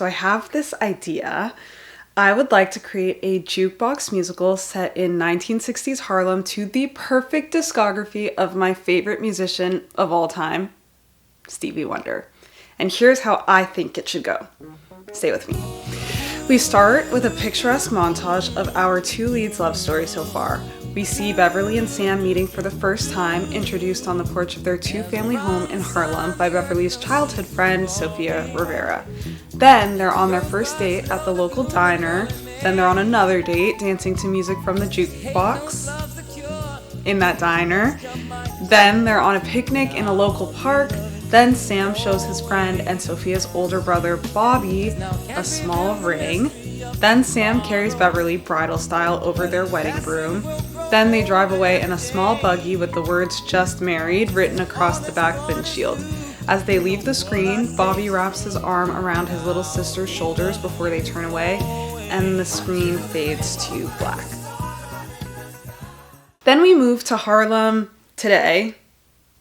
So I have this idea. I would like to create a jukebox musical set in 1960s Harlem to the perfect discography of my favorite musician of all time, Stevie Wonder. And here's how I think it should go. Stay with me. We start with a picturesque montage of our two leads' love story so far. We see Beverly and Sam meeting for the first time, introduced on the porch of their two-family home in Harlem by Beverly's childhood friend, Sofia Rivera. Then they're on their first date at the local diner. Then they're on another date, dancing to music from the jukebox in that diner. Then they're on a picnic in a local park. Then Sam shows his friend and Sophia's older brother, Bobby, a small ring. Then Sam carries Beverly bridal style over their wedding broom. Then they drive away in a small buggy with the words "Just Married" written across the back windshield. As they leave the screen, Bobby wraps his arm around his little sister's shoulders before they turn away, and the screen fades to black. Then we move to Harlem today,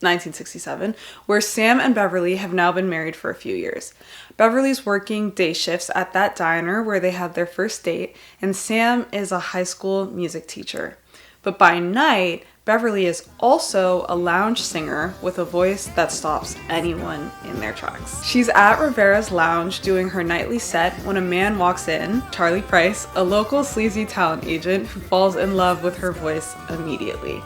1967, where Sam and Beverly have now been married for a few years. Beverly's working day shifts at that diner where they had their first date, and Sam is a high school music teacher. But by night, Beverly is also a lounge singer with a voice that stops anyone in their tracks. She's at Rivera's lounge doing her nightly set when a man walks in, Charlie Price, a local sleazy talent agent who falls in love with her voice immediately.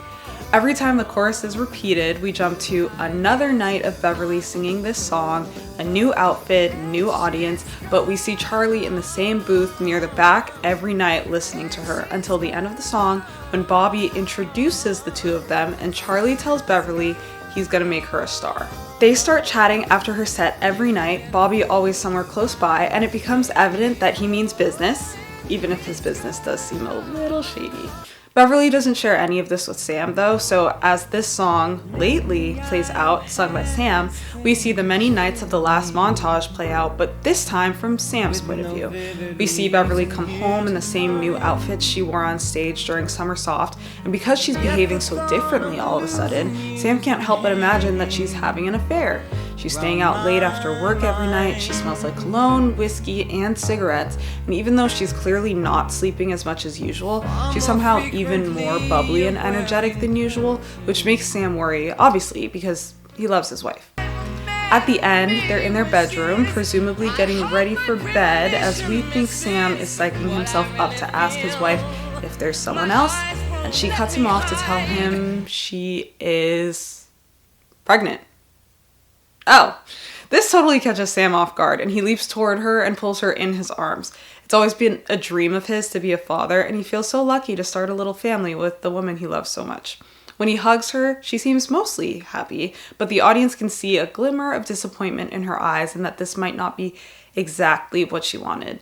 Every time the chorus is repeated, we jump to another night of Beverly singing this song, a new outfit, new audience, but we see Charlie in the same booth near the back every night listening to her until the end of the song when Bobby introduces the two of them and Charlie tells Beverly he's gonna make her a star. They start chatting after her set every night, Bobby always somewhere close by, and it becomes evident that he means business, even if his business does seem a little shady. Beverly doesn't share any of this with Sam though, so as this song, Lately, plays out, sung by Sam, we see the many nights of the last montage play out, but this time from Sam's point of view. We see Beverly come home in the same new outfit she wore on stage during Summer Soft, and because she's behaving so differently all of a sudden, Sam can't help but imagine that she's having an affair. She's staying out late after work every night, she smells like cologne, whiskey, and cigarettes, and even though she's clearly not sleeping as much as usual, she's somehow even more bubbly and energetic than usual, which makes Sam worry, obviously, because he loves his wife. At the end, they're in their bedroom, presumably getting ready for bed, as we think Sam is psyching himself up to ask his wife if there's someone else, and she cuts him off to tell him she is pregnant. Oh, this totally catches Sam off guard, and he leaps toward her and pulls her in his arms. It's always been a dream of his to be a father, and he feels so lucky to start a little family with the woman he loves so much. When he hugs her, she seems mostly happy, but the audience can see a glimmer of disappointment in her eyes and that this might not be exactly what she wanted.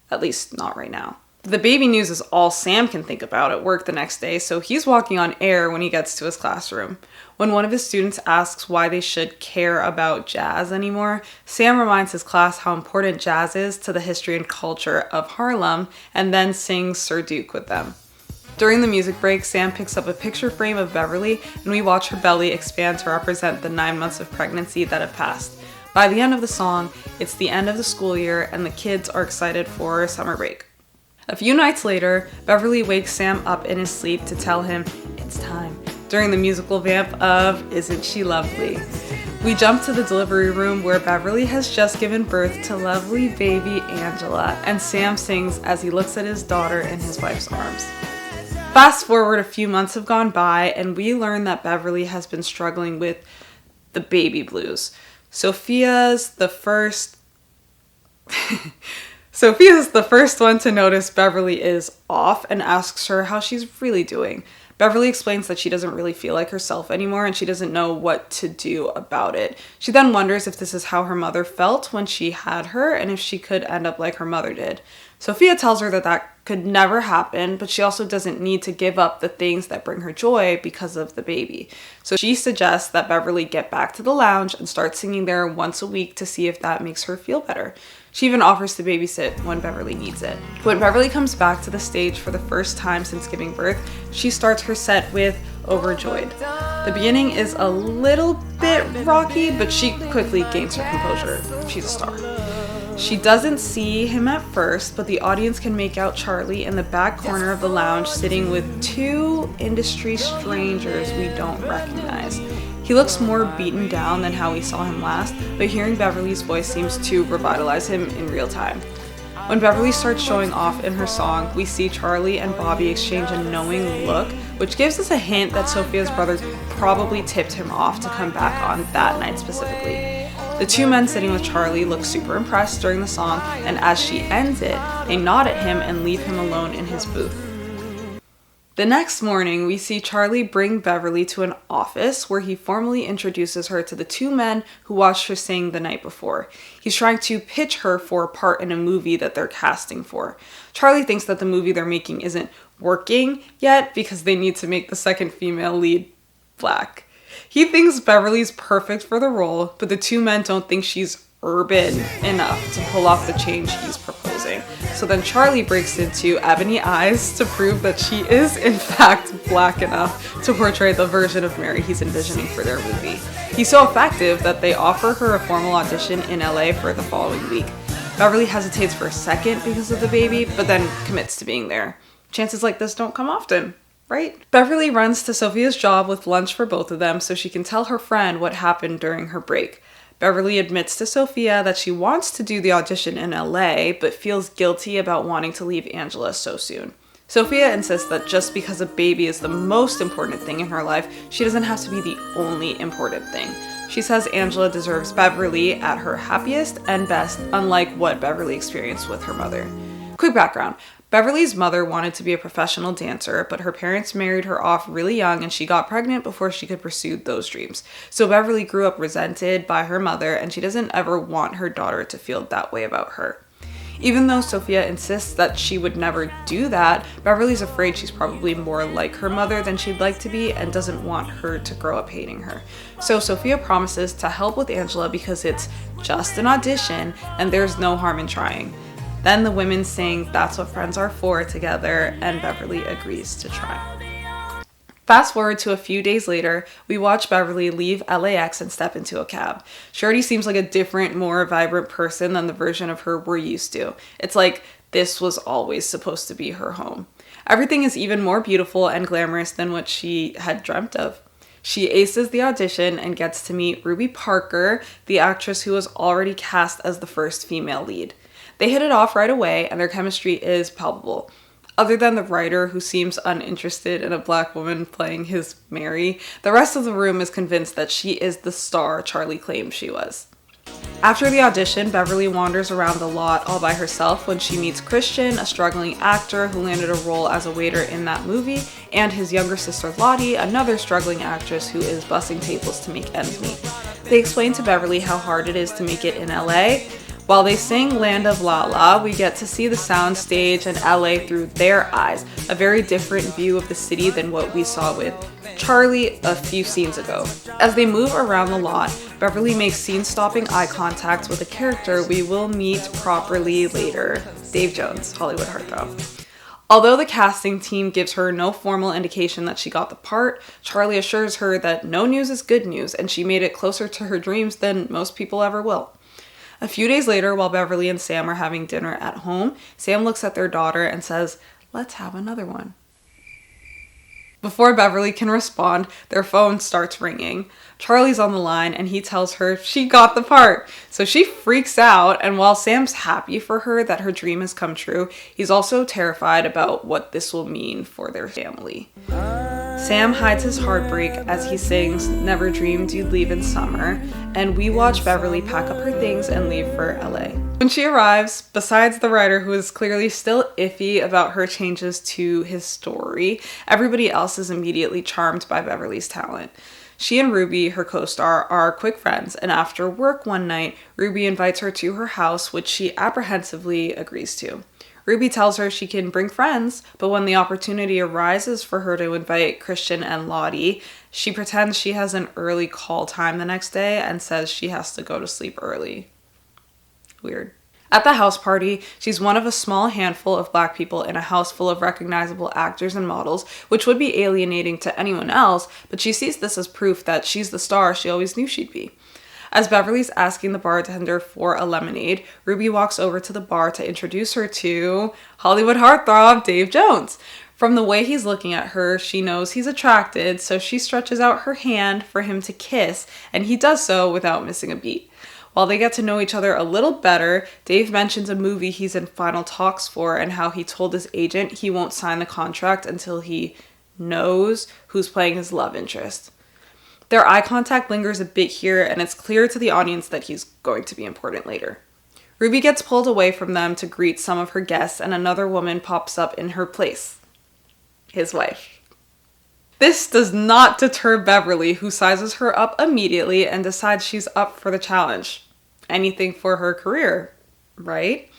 At least not right now. The baby news is all Sam can think about at work the next day, so he's walking on air when he gets to his classroom. When one of his students asks why they should care about jazz anymore, Sam reminds his class how important jazz is to the history and culture of Harlem, and then sings Sir Duke with them. During the music break, Sam picks up a picture frame of Beverly, and we watch her belly expand to represent the 9 months of pregnancy that have passed. By the end of the song, it's the end of the school year, and the kids are excited for summer break. A few nights later, Beverly wakes Sam up in his sleep to tell him it's time, during the musical vamp of Isn't She Lovely? We jump to the delivery room where Beverly has just given birth to lovely baby Angela, and Sam sings as he looks at his daughter in his wife's arms. Fast forward, a few months have gone by, and we learn that Beverly has been struggling with the baby blues. Sophia's the first one to notice Beverly is off and asks her how she's really doing. Beverly explains that she doesn't really feel like herself anymore and she doesn't know what to do about it. She then wonders if this is how her mother felt when she had her and if she could end up like her mother did. Sophia tells her that that could never happen, but she also doesn't need to give up the things that bring her joy because of the baby. So she suggests that Beverly get back to the lounge and start singing there once a week to see if that makes her feel better. She even offers to babysit when Beverly needs it. When Beverly comes back to the stage for the first time since giving birth, she starts her set with Overjoyed. The beginning is a little bit rocky, but she quickly gains her composure. She's a star. She doesn't see him at first, but the audience can make out Charlie in the back corner of the lounge sitting with two industry strangers we don't recognize. He looks more beaten down than how we saw him last, but hearing Beverly's voice seems to revitalize him in real time. When Beverly starts showing off in her song, we see Charlie and Bobby exchange a knowing look, which gives us a hint that Sophia's brother probably tipped him off to come back on that night specifically. The two men sitting with Charlie look super impressed during the song, and as she ends it, they nod at him and leave him alone in his booth. The next morning, we see Charlie bring Beverly to an office where he formally introduces her to the two men who watched her sing the night before. He's trying to pitch her for a part in a movie that they're casting for. Charlie thinks that the movie they're making isn't working yet because they need to make the second female lead black. He thinks Beverly's perfect for the role, but the two men don't think she's urban enough to pull off the change he's proposing. So then Charlie breaks into ebony eyes to prove that she is in fact black enough to portray the version of Mary he's envisioning for their movie. He's so effective that they offer her a formal audition in LA for the following week. Beverly hesitates for a second because of the baby, but then commits to being there. Chances like this don't come often, right? Beverly runs to Sophia's job with lunch for both of them so she can tell her friend what happened during her break. Beverly admits to Sophia that she wants to do the audition in LA, but feels guilty about wanting to leave Angela so soon. Sophia insists that just because a baby is the most important thing in her life, she doesn't have to be the only important thing. She says Angela deserves Beverly at her happiest and best, unlike what Beverly experienced with her mother. Quick background. Beverly's mother wanted to be a professional dancer, but her parents married her off really young and she got pregnant before she could pursue those dreams. So Beverly grew up resented by her mother and she doesn't ever want her daughter to feel that way about her. Even though Sophia insists that she would never do that, Beverly's afraid she's probably more like her mother than she'd like to be and doesn't want her to grow up hating her. So Sophia promises to help with Angela because it's just an audition and there's no harm in trying. Then the women sing That's What Friends Are For together, and Beverly agrees to try. Fast forward to a few days later, we watch Beverly leave LAX and step into a cab. She already seems like a different, more vibrant person than the version of her we're used to. It's like this was always supposed to be her home. Everything is even more beautiful and glamorous than what she had dreamt of. She aces the audition and gets to meet Ruby Parker, the actress who was already cast as the first female lead. They hit it off right away, and their chemistry is palpable. Other than the writer, who seems uninterested in a black woman playing his Mary, the rest of the room is convinced that she is the star Charlie claimed she was. After the audition, Beverly wanders around the lot all by herself when she meets Christian, a struggling actor who landed a role as a waiter in that movie, and his younger sister Lottie, another struggling actress who is bussing tables to make ends meet. They explain to Beverly how hard it is to make it in LA. While they sing Land of La La, we get to see the soundstage and LA through their eyes, a very different view of the city than what we saw with Charlie a few scenes ago. As they move around the lot, Beverly makes scene-stopping eye contact with a character we will meet properly later, Dave Jones, Hollywood heartthrob. Although the casting team gives her no formal indication that she got the part, Charlie assures her that no news is good news and she made it closer to her dreams than most people ever will. A few days later, while Beverly and Sam are having dinner at home, Sam looks at their daughter and says, "Let's have another one." Before Beverly can respond, their phone starts ringing. Charlie's on the line and he tells her she got the part. So she freaks out, and while Sam's happy for her that her dream has come true, he's also terrified about what this will mean for their family. Sam hides his heartbreak as he sings Never Dreamed You'd Leave in Summer, and we watch Beverly pack up her things and leave for LA. When she arrives, besides the writer who is clearly still iffy about her changes to his story, everybody else is immediately charmed by Beverly's talent. She and Ruby, her co-star, are quick friends, and after work one night, Ruby invites her to her house, which she apprehensively agrees to. Ruby tells her she can bring friends, but when the opportunity arises for her to invite Christian and Lottie, she pretends she has an early call time the next day and says she has to go to sleep early. Weird. At the house party, she's one of a small handful of black people in a house full of recognizable actors and models, which would be alienating to anyone else, but she sees this as proof that she's the star she always knew she'd be. As Beverly's asking the bartender for a lemonade, Ruby walks over to the bar to introduce her to Hollywood heartthrob Dave Jones. From the way he's looking at her, she knows he's attracted, so she stretches out her hand for him to kiss, and he does so without missing a beat. While they get to know each other a little better, Dave mentions a movie he's in final talks for and how he told his agent he won't sign the contract until he knows who's playing his love interest. Their eye contact lingers a bit here, and it's clear to the audience that he's going to be important later. Ruby gets pulled away from them to greet some of her guests, and another woman pops up in her place. His wife. This does not deter Beverly, who sizes her up immediately and decides she's up for the challenge. Anything for her career, right?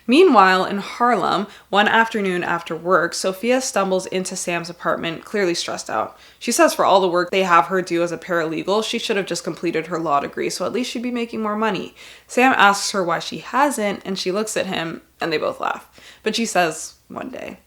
Meanwhile, in Harlem, one afternoon after work, Sophia stumbles into Sam's apartment, clearly stressed out. She says for all the work they have her do as a paralegal, she should have just completed her law degree, so at least she'd be making more money. Sam asks her why she hasn't, and she looks at him, and they both laugh. But she says, one day.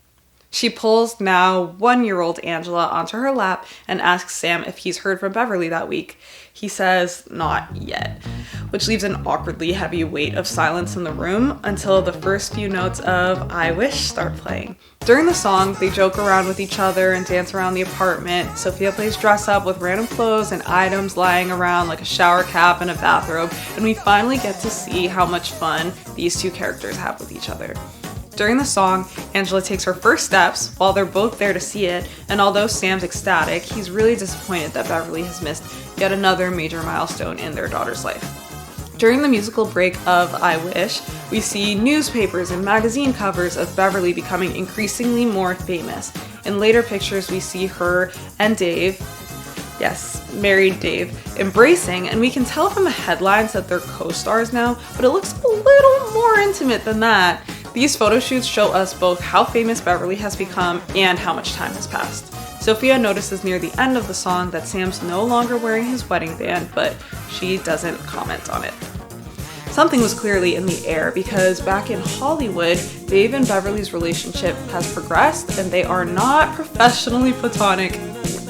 She pulls now 1-year-old Angela onto her lap and asks Sam if he's heard from Beverly that week. He says not yet, which leaves an awkwardly heavy weight of silence in the room until the first few notes of I Wish start playing. During the song, they joke around with each other and dance around the apartment. Sophia plays dress up with random clothes and items lying around like a shower cap and a bathrobe, and we finally get to see how much fun these two characters have with each other. During the song, Angela takes her first steps while they're both there to see it, and although Sam's ecstatic, he's really disappointed that Beverly has missed yet another major milestone in their daughter's life. During the musical break of I Wish, we see newspapers and magazine covers of Beverly becoming increasingly more famous. In later pictures, we see her and Dave, yes, married Dave, embracing, and we can tell from the headlines that they're co-stars now, but it looks a little more intimate than that. These photo shoots show us both how famous Beverly has become and how much time has passed. Sophia notices near the end of the song that Sam's no longer wearing his wedding band, but she doesn't comment on it. Something was clearly in the air because back in Hollywood, Dave and Beverly's relationship has progressed and they are not professionally platonic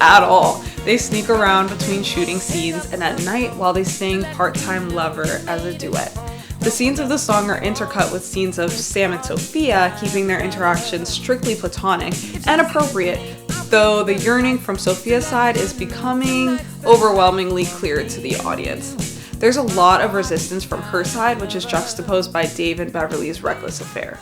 at all. They sneak around between shooting scenes and at night while they sing Part-Time Lover as a duet. The scenes of the song are intercut with scenes of Sam and Sophia, keeping their interactions strictly platonic and appropriate, though the yearning from Sophia's side is becoming overwhelmingly clear to the audience. There's a lot of resistance from her side, which is juxtaposed by Dave and Beverly's reckless affair.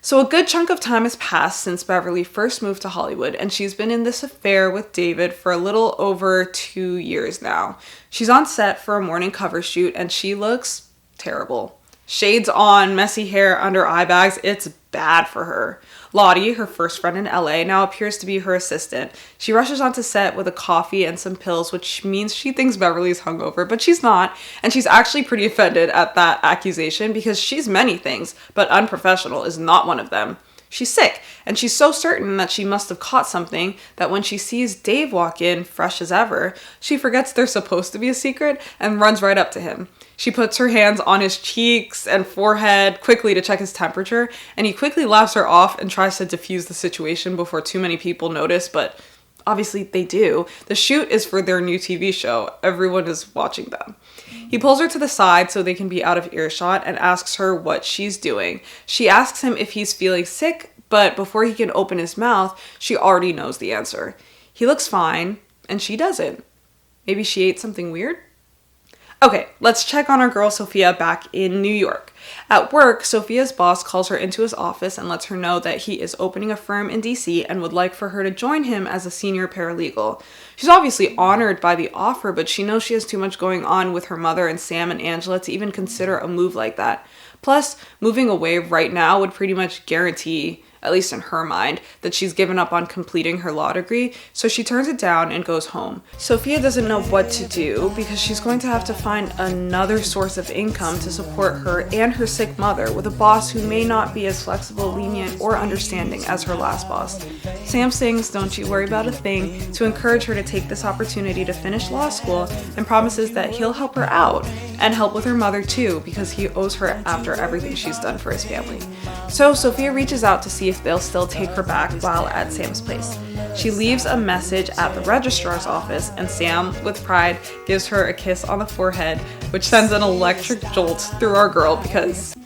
So a good chunk of time has passed since Beverly first moved to Hollywood, and she's been in this affair with David for a little over 2 years now. She's on set for a morning cover shoot, and she looks terrible. Shades on, messy hair under eye bags, it's bad for her. Lottie, her first friend in LA, now appears to be her assistant. She rushes onto set with a coffee and some pills, which means she thinks Beverly's hungover, but she's not, and she's actually pretty offended at that accusation because she's many things, but unprofessional is not one of them. She's sick, and she's so certain that she must have caught something that when she sees Dave walk in, fresh as ever, she forgets they're supposed to be a secret and runs right up to him. She puts her hands on his cheeks and forehead quickly to check his temperature, and he quickly laughs her off and tries to defuse the situation before too many people notice, but obviously they do. The shoot is for their new TV show. Everyone is watching them. He pulls her to the side so they can be out of earshot and asks her what she's doing. She asks him if he's feeling sick, but before he can open his mouth, she already knows the answer. He looks fine, and she doesn't. Maybe she ate something weird? Okay, let's check on our girl Sophia back in New York. At work, Sophia's boss calls her into his office and lets her know that he is opening a firm in DC and would like for her to join him as a senior paralegal. She's obviously honored by the offer, but she knows she has too much going on with her mother and Sam and Angela to even consider a move like that. Plus, moving away right now would pretty much guarantee, at least in her mind, that she's given up on completing her law degree, so she turns it down and goes home. Sophia doesn't know what to do because she's going to have to find another source of income to support her and her sick mother with a boss who may not be as flexible, lenient, or understanding as her last boss. Sam sings "Don't You Worry About a Thing" to encourage her to take this opportunity to finish law school and promises that he'll help her out and help with her mother too because he owes her after everything she's done for his family. So Sophia reaches out to see if they'll still take her back while at Sam's place. She leaves a message at the registrar's office, and Sam, with pride, gives her a kiss on the forehead, which sends an electric jolt through our girl because,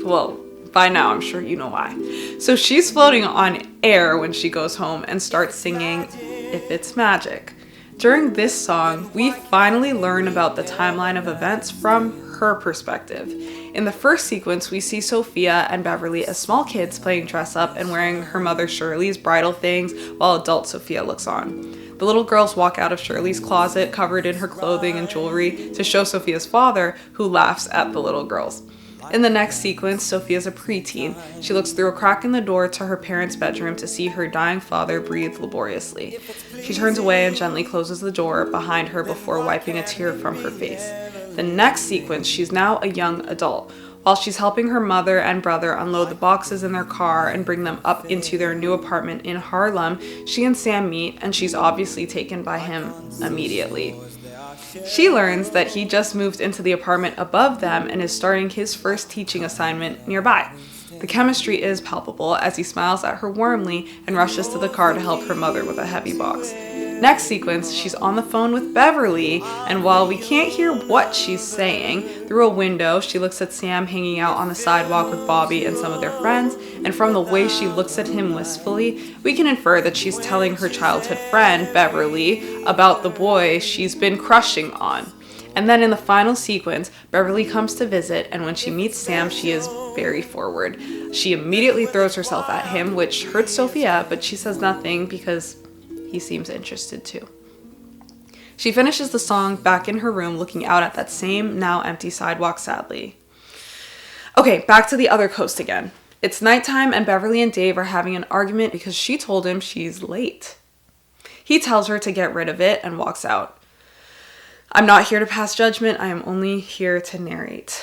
well, by now I'm sure you know why. So she's floating on air when she goes home and starts singing If It's Magic. During this song, we finally learn about the timeline of events from her perspective. In the first sequence, we see Sophia and Beverly as small kids playing dress up and wearing her mother Shirley's bridal things while adult Sophia looks on. The little girls walk out of Shirley's closet covered in her clothing and jewelry to show Sophia's father, who laughs at the little girls. In the next sequence, Sophia's a preteen. She looks through a crack in the door to her parents' bedroom to see her dying father breathe laboriously. She turns away and gently closes the door behind her before wiping a tear from her face. The next sequence, she's now a young adult. While she's helping her mother and brother unload the boxes in their car and bring them up into their new apartment in Harlem, she and Sam meet, and she's obviously taken by him immediately. She learns that he just moved into the apartment above them and is starting his first teaching assignment nearby. The chemistry is palpable as he smiles at her warmly and rushes to the car to help her mother with a heavy box. Next sequence, she's on the phone with Beverly, and while we can't hear what she's saying, through a window, she looks at Sam hanging out on the sidewalk with Bobby and some of their friends, and from the way she looks at him wistfully, we can infer that she's telling her childhood friend, Beverly, about the boy she's been crushing on. And then in the final sequence, Beverly comes to visit, and when she meets Sam, she is very forward. She immediately throws herself at him, which hurts Sophia, but she says nothing because he seems interested too. She finishes the song back in her room, looking out at that same, now empty sidewalk sadly. Okay, back to the other coast again. It's nighttime and Beverly and Dave are having an argument because she told him she's late. He tells her to get rid of it and walks out. I'm not here to pass judgment, I am only here to narrate.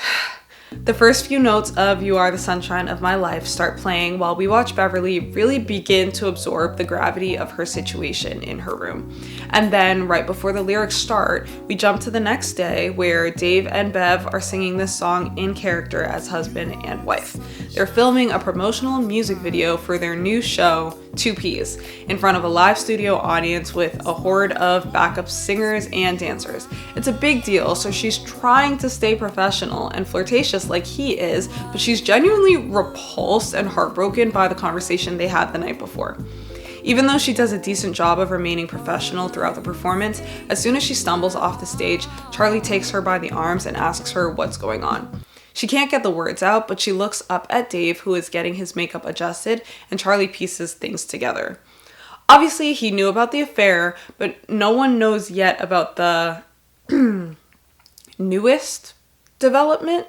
The first few notes of You Are the Sunshine of My Life start playing while we watch Beverly really begin to absorb the gravity of her situation in her room. And then, right before the lyrics start, we jump to the next day where Dave and Bev are singing this song in character as husband and wife. They're filming a promotional music video for their new show, 2Ps, in front of a live studio audience with a horde of backup singers and dancers. It's a big deal, so she's trying to stay professional and flirtatious like he is, but she's genuinely repulsed and heartbroken by the conversation they had the night before. Even though she does a decent job of remaining professional throughout the performance, as soon as she stumbles off the stage, Charlie takes her by the arms and asks her what's going on. She can't get the words out, but she looks up at Dave, who is getting his makeup adjusted, and Charlie pieces things together. Obviously, he knew about the affair, but no one knows yet about the newest development.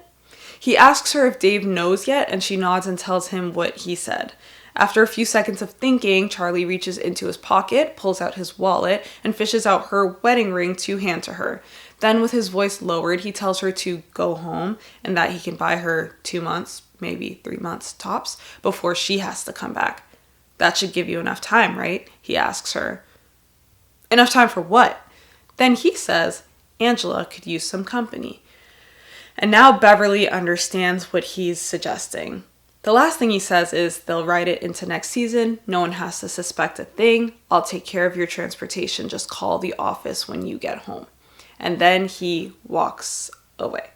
He asks her if Dave knows yet, and she nods and tells him what he said. After a few seconds of thinking, Charlie reaches into his pocket, pulls out his wallet, and fishes out her wedding ring to hand to her. Then, with his voice lowered, he tells her to go home and that he can buy her 2 months, maybe 3 months tops, before she has to come back. That should give you enough time, right? He asks her. Enough time for what? Then he says Angela could use some company. And now Beverly understands what he's suggesting. The last thing he says is they'll write it into next season. No one has to suspect a thing. I'll take care of your transportation. Just call the office when you get home. And then he walks away.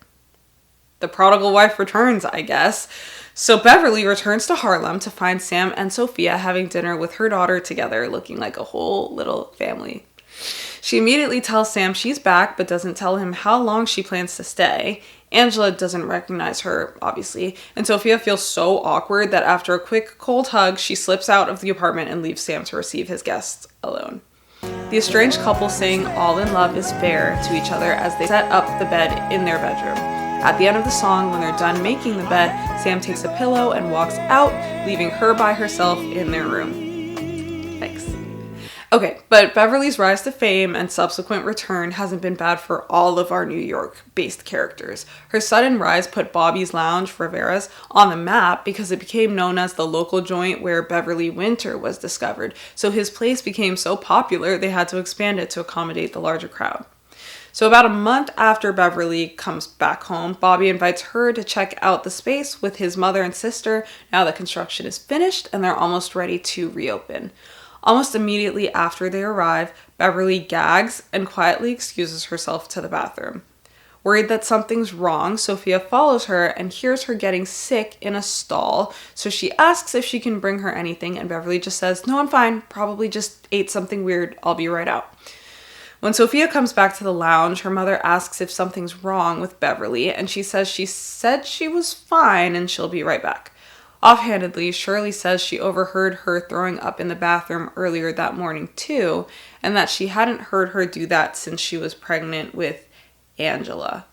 The prodigal wife returns, I guess. So Beverly returns to Harlem to find Sam and Sophia having dinner with her daughter together, looking like a whole little family. She immediately tells Sam she's back, but doesn't tell him how long she plans to stay. Angela doesn't recognize her, obviously, and Sophia feels so awkward that after a quick, cold hug, she slips out of the apartment and leaves Sam to receive his guests alone. The estranged couple sing All in Love is Fair to each other as they set up the bed in their bedroom. At the end of the song, when they're done making the bed, Sam takes a pillow and walks out, leaving her by herself in their room. Thanks. Okay, but Beverly's rise to fame and subsequent return hasn't been bad for all of our New York-based characters. Her sudden rise put Bobby's Lounge, Rivera's, on the map because it became known as the local joint where Beverly Winter was discovered, so his place became so popular they had to expand it to accommodate the larger crowd. So about a month after Beverly comes back home, Bobby invites her to check out the space with his mother and sister now that construction is finished and they're almost ready to reopen. Almost immediately after they arrive, Beverly gags and quietly excuses herself to the bathroom. Worried that something's wrong, Sophia follows her and hears her getting sick in a stall, so she asks if she can bring her anything, and Beverly just says, "No, I'm fine, probably just ate something weird, I'll be right out." When Sophia comes back to the lounge, her mother asks if something's wrong with Beverly, and she says she said she was fine and she'll be right back. Offhandedly, Shirley says she overheard her throwing up in the bathroom earlier that morning too, and that she hadn't heard her do that since she was pregnant with Angela.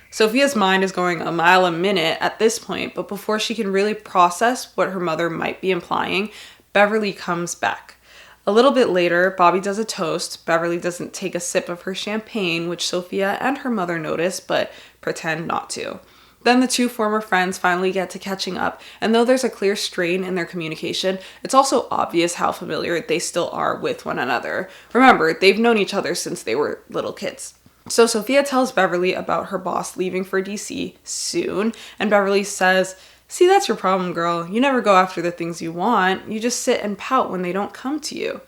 Sophia's mind is going a mile a minute at this point, but before she can really process what her mother might be implying, Beverly comes back. A little bit later, Bobby does a toast. Beverly doesn't take a sip of her champagne, which Sophia and her mother notice, but pretend not to. Then the two former friends finally get to catching up, and though there's a clear strain in their communication, it's also obvious how familiar they still are with one another. Remember, they've known each other since they were little kids. So Sophia tells Beverly about her boss leaving for DC soon, and Beverly says, "See, that's your problem, girl. You never go after the things you want. You just sit and pout when they don't come to you."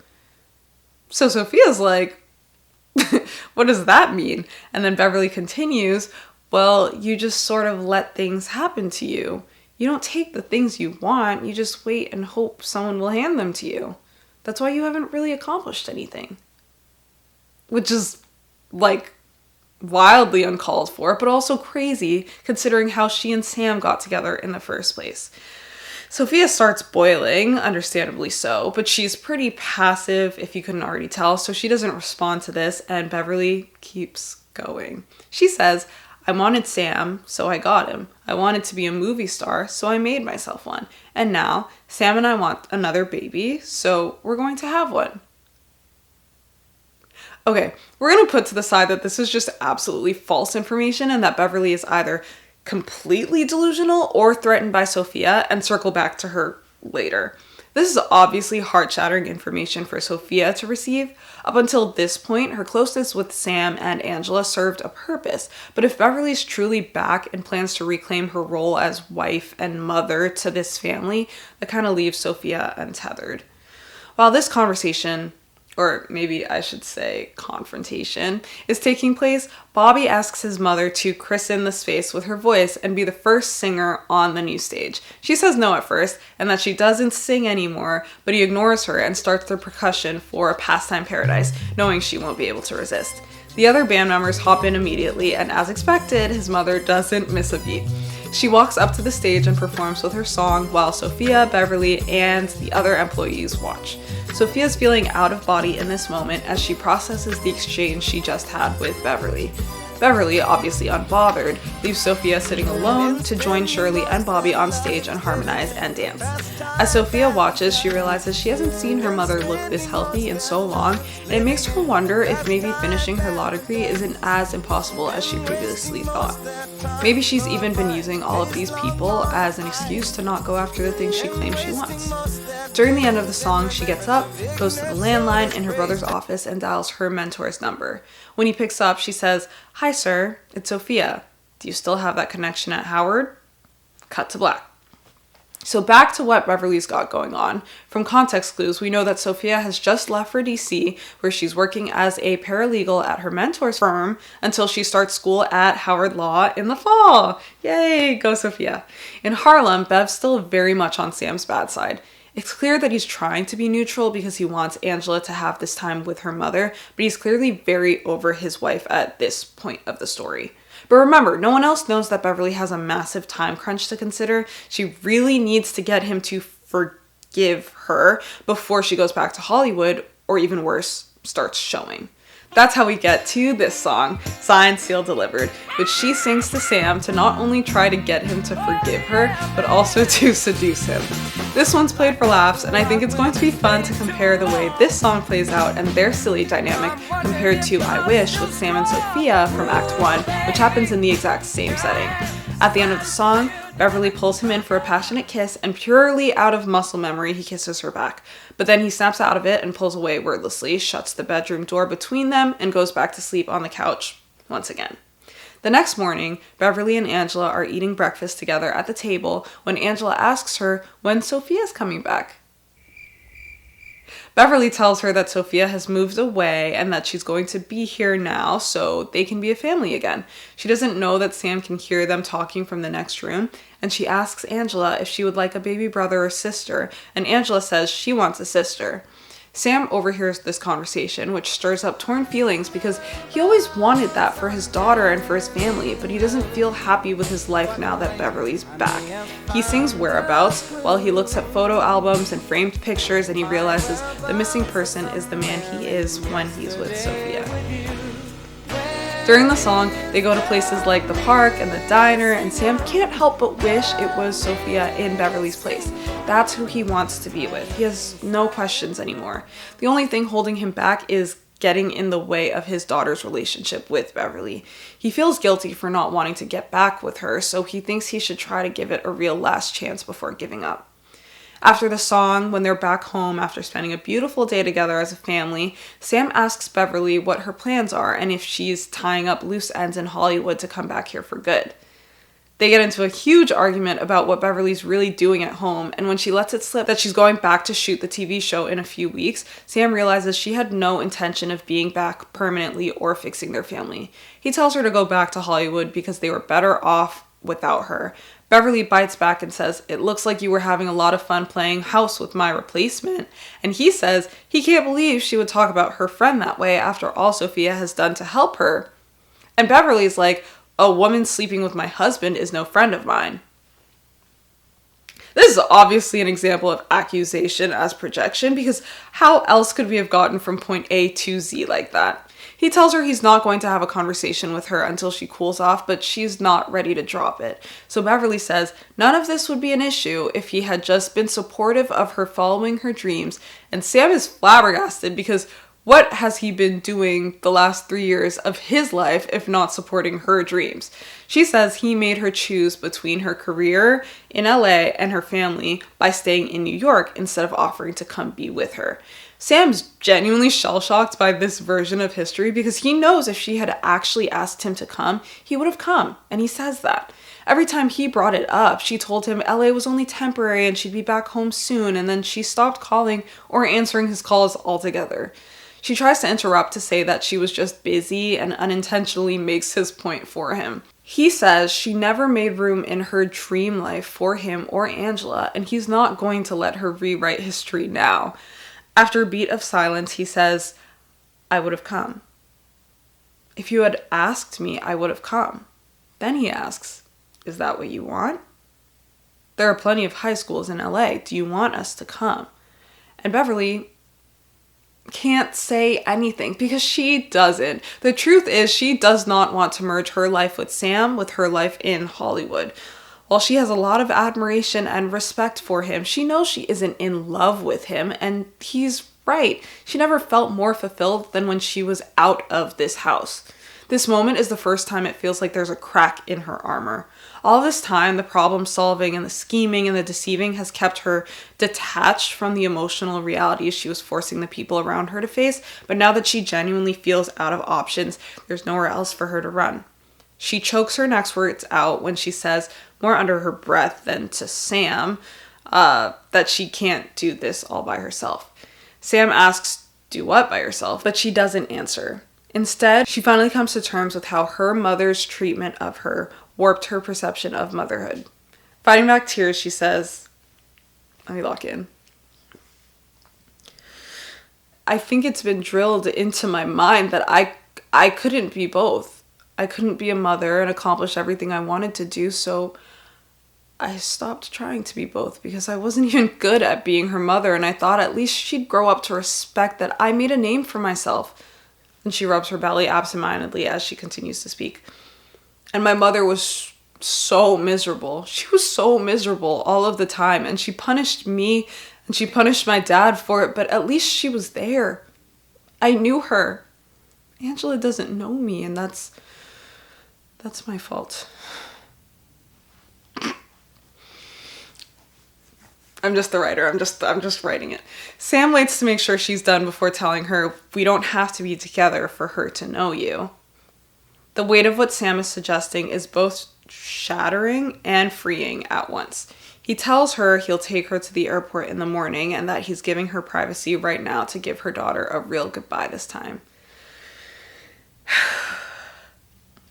So Sophia's like, what does that mean? And then Beverly continues, "Well, you just sort of let things happen to you. You don't take the things you want. You just wait and hope someone will hand them to you. That's why you haven't really accomplished anything." Which is, like, wildly uncalled for, but also crazy considering how she and Sam got together in the first place. Sophia starts boiling, understandably so, but she's pretty passive, if you couldn't already tell, so she doesn't respond to this, and Beverly keeps going. She says, "I wanted Sam, so I got him. I wanted to be a movie star, so I made myself one. And now, Sam and I want another baby, so we're going to have one." Okay, we're going to put to the side that this is just absolutely false information and that Beverly is either completely delusional or threatened by Sophia, and circle back to her later. This is obviously heart-shattering information for Sophia to receive. Up until this point, her closeness with Sam and Angela served a purpose, but if Beverly's truly back and plans to reclaim her role as wife and mother to this family, that kind of leaves Sophia untethered. While this conversation, or maybe I should say confrontation, is taking place, Bobby asks his mother to christen the space with her voice and be the first singer on the new stage. She says no at first, and that she doesn't sing anymore, but he ignores her and starts the percussion for Pastime Paradise, knowing she won't be able to resist. The other band members hop in immediately, and as expected, his mother doesn't miss a beat. She walks up to the stage and performs with her song while Sophia, Beverly, and the other employees watch. Sophia's feeling out of body in this moment as she processes the exchange she just had with Beverly. Beverly, obviously unbothered, leaves Sophia sitting alone to join Shirley and Bobby on stage and harmonize and dance. As Sophia watches, she realizes she hasn't seen her mother look this healthy in so long, and it makes her wonder if maybe finishing her law degree isn't as impossible as she previously thought. Maybe she's even been using all of these people as an excuse to not go after the things she claims she wants. During the end of the song, she gets up, goes to the landline in her brother's office, and dials her mentor's number. When he picks up, she says, "Hi, sir, it's Sophia. Do you still have that connection at Howard?" Cut to black. So back to what Beverly's got going on. From context clues, we know that Sophia has just left for DC, where she's working as a paralegal at her mentor's firm until she starts school at Howard Law in the fall. Yay, go Sophia. In Harlem, Bev's still very much on Sam's bad side. It's clear that he's trying to be neutral because he wants Angela to have this time with her mother, but he's clearly very over his wife at this point of the story. But remember, no one else knows that Beverly has a massive time crunch to consider. She really needs to get him to forgive her before she goes back to Hollywood, or even worse, starts showing. That's how we get to this song, Signed, Sealed, Delivered, which she sings to Sam to not only try to get him to forgive her, but also to seduce him. This one's played for laughs, and I think it's going to be fun to compare the way this song plays out and their silly dynamic compared to I Wish with Sam and Sophia from Act 1, which happens in the exact same setting. At the end of the song, Beverly pulls him in for a passionate kiss, and purely out of muscle memory, he kisses her back. But then he snaps out of it and pulls away wordlessly, shuts the bedroom door between them, and goes back to sleep on the couch once again. The next morning, Beverly and Angela are eating breakfast together at the table when Angela asks her when Sophia's coming back. Beverly tells her that Sophia has moved away and that she's going to be here now so they can be a family again. She doesn't know that Sam can hear them talking from the next room, and she asks Angela if she would like a baby brother or sister, and Angela says she wants a sister. Sam overhears this conversation, which stirs up torn feelings because he always wanted that for his daughter and for his family, but he doesn't feel happy with his life now that Beverly's back. He sings Whereabouts while he looks at photo albums and framed pictures, and he realizes the missing person is the man he is when he's with Sophia. During the song, they go to places like the park and the diner, and Sam can't help but wish it was Sophia in Beverly's place. That's who he wants to be with. He has no questions anymore. The only thing holding him back is getting in the way of his daughter's relationship with Beverly. He feels guilty for not wanting to get back with her, so he thinks he should try to give it a real last chance before giving up. After the song, when they're back home after spending a beautiful day together as a family, Sam asks Beverly what her plans are and if she's tying up loose ends in Hollywood to come back here for good. They get into a huge argument about what Beverly's really doing at home, and when she lets it slip that she's going back to shoot the TV show in a few weeks, Sam realizes she had no intention of being back permanently or fixing their family. He tells her to go back to Hollywood because they were better off without her. Beverly bites back and says, "It looks like you were having a lot of fun playing house with my replacement." And he says he can't believe she would talk about her friend that way after all Sophia has done to help her. And Beverly's like, "A woman sleeping with my husband is no friend of mine." This is obviously an example of accusation as projection, because how else could we have gotten from point A to Z like that? He tells her he's not going to have a conversation with her until she cools off, but she's not ready to drop it. So Beverly says none of this would be an issue if he had just been supportive of her following her dreams, and Sam is flabbergasted because what has he been doing the last 3 years of his life if not supporting her dreams? She says he made her choose between her career in LA and her family by staying in New York instead of offering to come be with her. Sam's genuinely shell-shocked by this version of history because he knows if she had actually asked him to come, he would have come, and he says that. Every time he brought it up, she told him LA was only temporary and she'd be back home soon, and then she stopped calling or answering his calls altogether. She tries to interrupt to say that she was just busy and unintentionally makes his point for him. He says she never made room in her dream life for him or Angela, and he's not going to let her rewrite history now. After a beat of silence, he says, "I would have come. If you had asked me, I would have come." Then he asks, "Is that what you want? There are plenty of high schools in LA. Do you want us to come?" And Beverly can't say anything because she doesn't. The truth is she does not want to merge her life with Sam with her life in Hollywood. While she has a lot of admiration and respect for him, she knows she isn't in love with him, and he's right. She never felt more fulfilled than when she was out of this house. This moment is the first time it feels like there's a crack in her armor. All this time, the problem solving and the scheming and the deceiving has kept her detached from the emotional realities she was forcing the people around her to face, but now that she genuinely feels out of options, there's nowhere else for her to run. She chokes her next words out when she says, more under her breath than to Sam, that she can't do this all by herself. Sam asks, "Do what by yourself?" But she doesn't answer. Instead, she finally comes to terms with how her mother's treatment of her warped her perception of motherhood. Fighting back tears, she says, let me lock in. "I think it's been drilled into my mind that I couldn't be both. I couldn't be a mother and accomplish everything I wanted to do, so I stopped trying to be both because I wasn't even good at being her mother, and I thought at least she'd grow up to respect that I made a name for myself." And she rubs her belly absentmindedly as she continues to speak. "And my mother was so miserable. She was so miserable all of the time, and she punished me and she punished my dad for it, but at least she was there. I knew her. Angela doesn't know me, and that's my fault." I'm just the writer. I'm just writing it. Sam waits to make sure she's done before telling her, "We don't have to be together for her to know you." The weight of what Sam is suggesting is both shattering and freeing at once. He tells her he'll take her to the airport in the morning and that he's giving her privacy right now to give her daughter a real goodbye this time.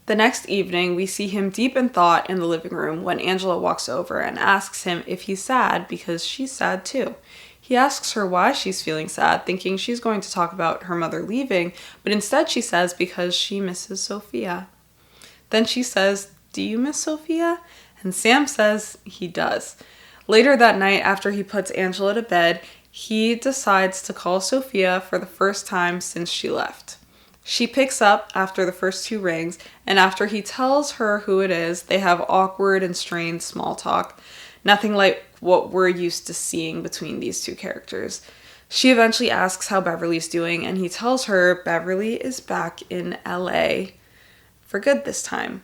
The next evening, we see him deep in thought in the living room when Angela walks over and asks him if he's sad because she's sad too. He asks her why she's feeling sad, thinking she's going to talk about her mother leaving, but instead she says because she misses Sophia. Then she says, "Do you miss Sophia?" And Sam says he does. Later that night, after he puts Angela to bed, he decides to call Sophia for the first time since she left. She picks up after the first 2 rings, and after he tells her who it is, they have awkward and strained small talk. Nothing like what we're used to seeing between these 2 characters. She eventually asks how Beverly's doing, and he tells her Beverly is back in LA for good this time,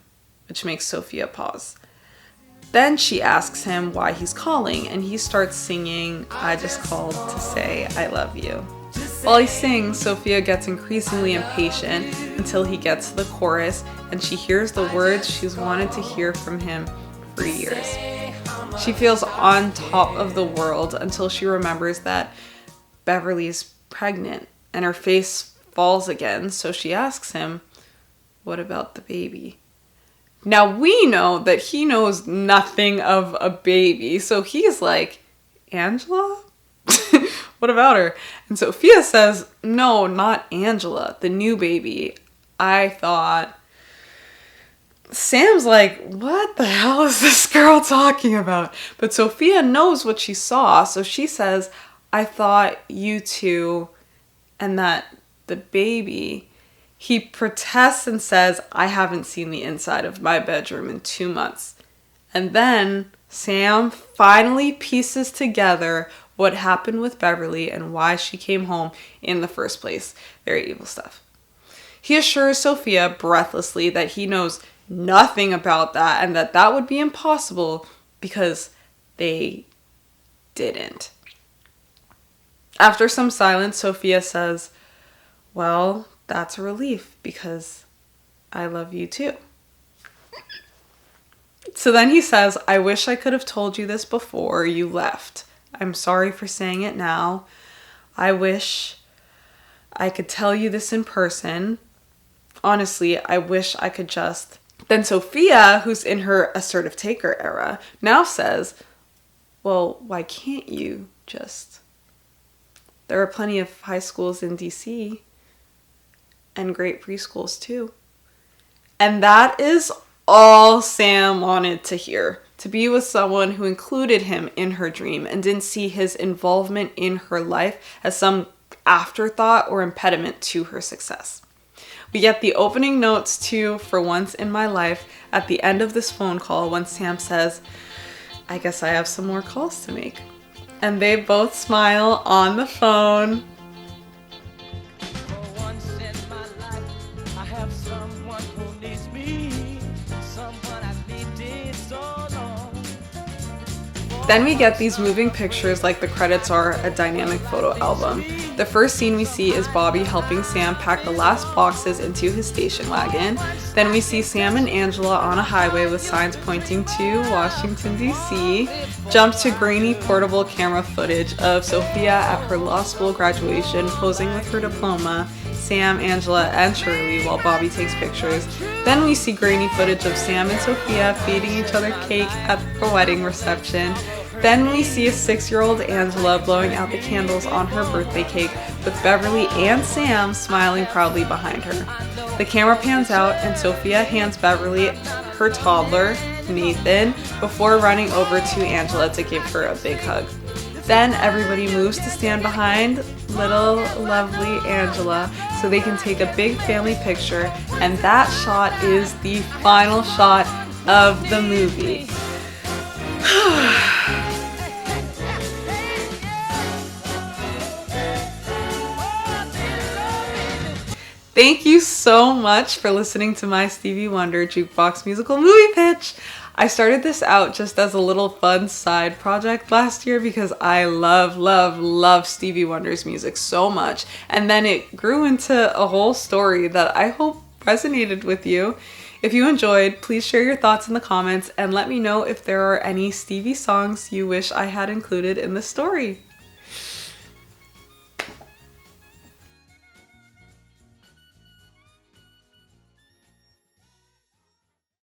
which makes Sophia pause. Then she asks him why he's calling, and he starts singing, "I just called to say I love you." While he sings, Sophia gets increasingly impatient until he gets to the chorus, and she hears the words she's wanted to hear from him for years. She feels on top of the world until she remembers that Beverly's pregnant, and her face falls again, so she asks him, "What about the baby?" Now we know that he knows nothing of a baby, so he's like, "Angela? What about her?" And Sophia says, "No, not Angela, the new baby. I thought..." Sam's like, "What the hell is this girl talking about?" But Sophia knows what she saw, so she says, "I thought you two and that the baby..." He protests and says, "I haven't seen the inside of my bedroom in 2 months. And then Sam finally pieces together what happened with Beverly and why she came home in the first place. Very evil stuff. He assures Sophia breathlessly that he knows nothing about that and that that would be impossible because they didn't. After some silence, Sophia says, "Well, that's a relief because I love you too." So then he says, "I wish I could have told you this before you left. I'm sorry for saying it now. I wish I could tell you this in person. Honestly, I wish I could just..." Then Sophia, who's in her assertive taker era, now says, "Well, why can't you just? There are plenty of high schools in DC. And great preschools too." And that is all Sam wanted to hear. To be with someone who included him in her dream and didn't see his involvement in her life as some afterthought or impediment to her success. We get the opening notes to "For Once in My Life" at the end of this phone call when Sam says, "I guess I have some more calls to make." And they both smile on the phone. Then we get these moving pictures like the credits are a dynamic photo album. The first scene we see is Bobby helping Sam pack the last boxes into his station wagon. Then we see Sam and Angela on a highway with signs pointing to Washington, D.C. Jump to grainy portable camera footage of Sophia at her law school graduation posing with her diploma, Sam, Angela, and Shirley while Bobby takes pictures. Then we see grainy footage of Sam and Sophia feeding each other cake at the wedding reception. Then we see a 6-year-old Angela blowing out the candles on her birthday cake with Beverly and Sam smiling proudly behind her. The camera pans out and Sophia hands Beverly her toddler, Nathan, before running over to Angela to give her a big hug. Then everybody moves to stand behind little lovely Angela so they can take a big family picture, and that shot is the final shot of the movie. Thank you so much for listening to my Stevie Wonder Jukebox musical movie pitch. I started this out just as a little fun side project last year because I love Stevie Wonder's music so much. And then it grew into a whole story that I hope resonated with you. If you enjoyed, please share your thoughts in the comments and let me know if there are any Stevie songs you wish I had included in the story.